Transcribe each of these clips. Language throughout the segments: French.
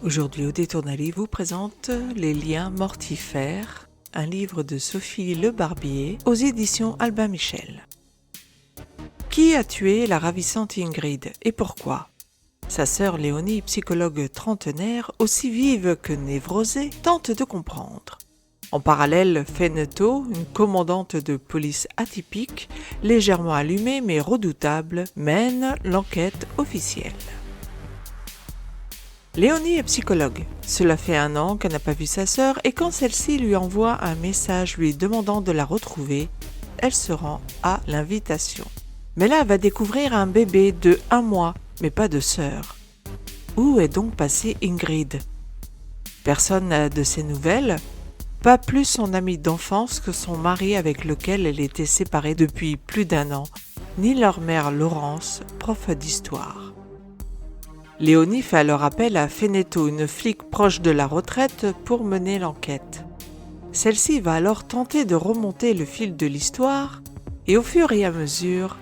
Aujourd'hui, au détour d'un livre, vous présente Les liens mortifères, un livre de Sophie Le Barbier aux éditions Albin Michel. Qui a tué la ravissante Ingrid et pourquoi ? Sa sœur Léonie, psychologue trentenaire, aussi vive que névrosée, tente de comprendre. En parallèle, Fenneto, une commandante de police atypique, légèrement allumée mais redoutable, mène l'enquête officielle. Léonie est psychologue. Cela fait 1 an qu'elle n'a pas vu sa sœur et quand celle-ci lui envoie un message lui demandant de la retrouver, elle se rend à l'invitation. Mais là, elle va découvrir un bébé de 1 mois, mais pas de sœur. Où est donc passée Ingrid ? Personne n'a de ses nouvelles, pas plus son amie d'enfance que son mari avec lequel elle était séparée depuis plus d'1 an, ni leur mère Laurence, prof d'histoire. Léonie fait alors appel à Fenneto, une flic proche de la retraite, pour mener l'enquête. Celle-ci va alors tenter de remonter le fil de l'histoire et au fur et à mesure,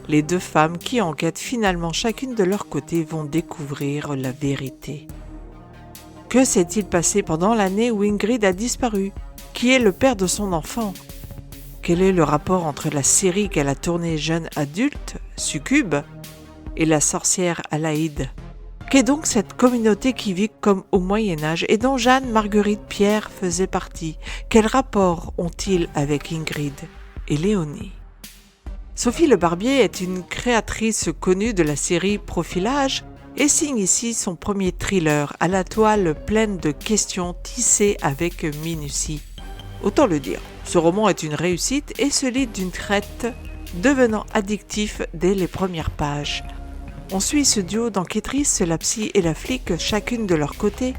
les 2 femmes qui enquêtent finalement chacune de leur côté vont découvrir la vérité. Que s'est-il passé pendant l'année où Ingrid a disparu ? Qui est le père de son enfant ? Quel est le rapport entre la série qu'elle a tournée jeune adulte, Succube, et la sorcière Alaïde ? Qu'est donc cette communauté qui vit comme au Moyen-Âge et dont Jeanne Marguerite Pierre faisait partie ? Quel rapport ont-ils avec Ingrid et Léonie ? Sophie Le Barbier est une créatrice connue de la série Profilage et signe ici son premier thriller à la toile pleine de questions tissées avec minutie. Autant le dire, ce roman est une réussite et se lit d'une traite, devenant addictif dès les premières pages. On suit ce duo d'enquêtrices, la psy et la flic, chacune de leur côté,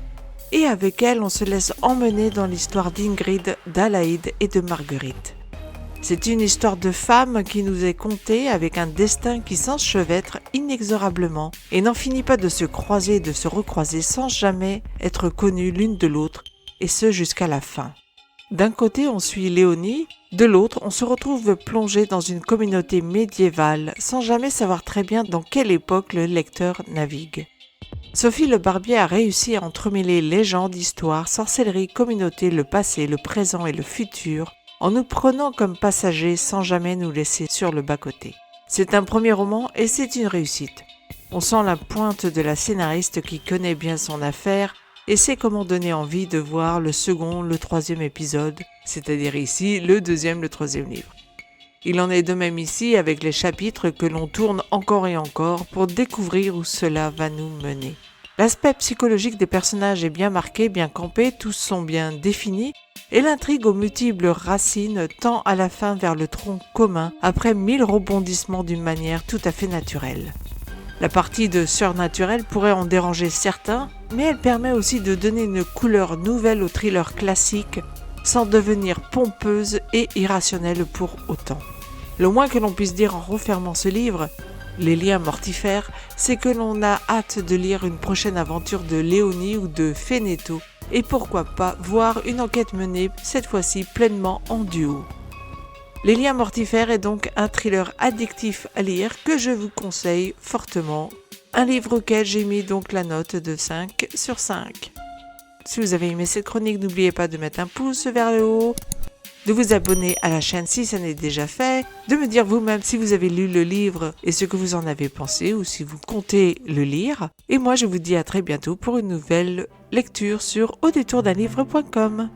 et avec elles, on se laisse emmener dans l'histoire d'Ingrid, d'Alaïde et de Marguerite. C'est une histoire de femmes qui nous est contée avec un destin qui s'enchevêtre inexorablement et n'en finit pas de se croiser et de se recroiser sans jamais être connues l'une de l'autre, et ce jusqu'à la fin. D'un côté, on suit Léonie, de l'autre, on se retrouve plongé dans une communauté médiévale sans jamais savoir très bien dans quelle époque le lecteur navigue. Sophie Le Barbier a réussi à entremêler légendes, histoires, sorcellerie, communauté, le passé, le présent et le futur, en nous prenant comme passagers sans jamais nous laisser sur le bas-côté. C'est un premier roman et c'est une réussite. On sent la pointe de la scénariste qui connaît bien son affaire et sait comment donner envie de voir le 2e, le 3e épisode, c'est-à-dire ici le 2e, le 3e livre. Il en est de même ici avec les chapitres que l'on tourne encore et encore pour découvrir où cela va nous mener. L'aspect psychologique des personnages est bien marqué, bien campé, tous sont bien définis, et l'intrigue aux multiples racines tend à la fin vers le tronc commun après 1000 rebondissements d'une manière tout à fait naturelle. La partie de surnaturel pourrait en déranger certains, mais elle permet aussi de donner une couleur nouvelle au thriller classique sans devenir pompeuse et irrationnelle pour autant. Le moins que l'on puisse dire en refermant ce livre, Les liens mortifères, c'est que l'on a hâte de lire une prochaine aventure de Léonie ou de Fenneto et pourquoi pas voir une enquête menée, cette fois-ci pleinement en duo. Les liens mortifères est donc un thriller addictif à lire que je vous conseille fortement. Un livre auquel j'ai mis donc la note de 5 sur 5. Si vous avez aimé cette chronique, n'oubliez pas de mettre un pouce vers le haut, de vous abonner à la chaîne si ça n'est déjà fait, de me dire vous-même si vous avez lu le livre et ce que vous en avez pensé ou si vous comptez le lire. Et moi je vous dis à très bientôt pour une nouvelle lecture sur audétourdunlivre.com.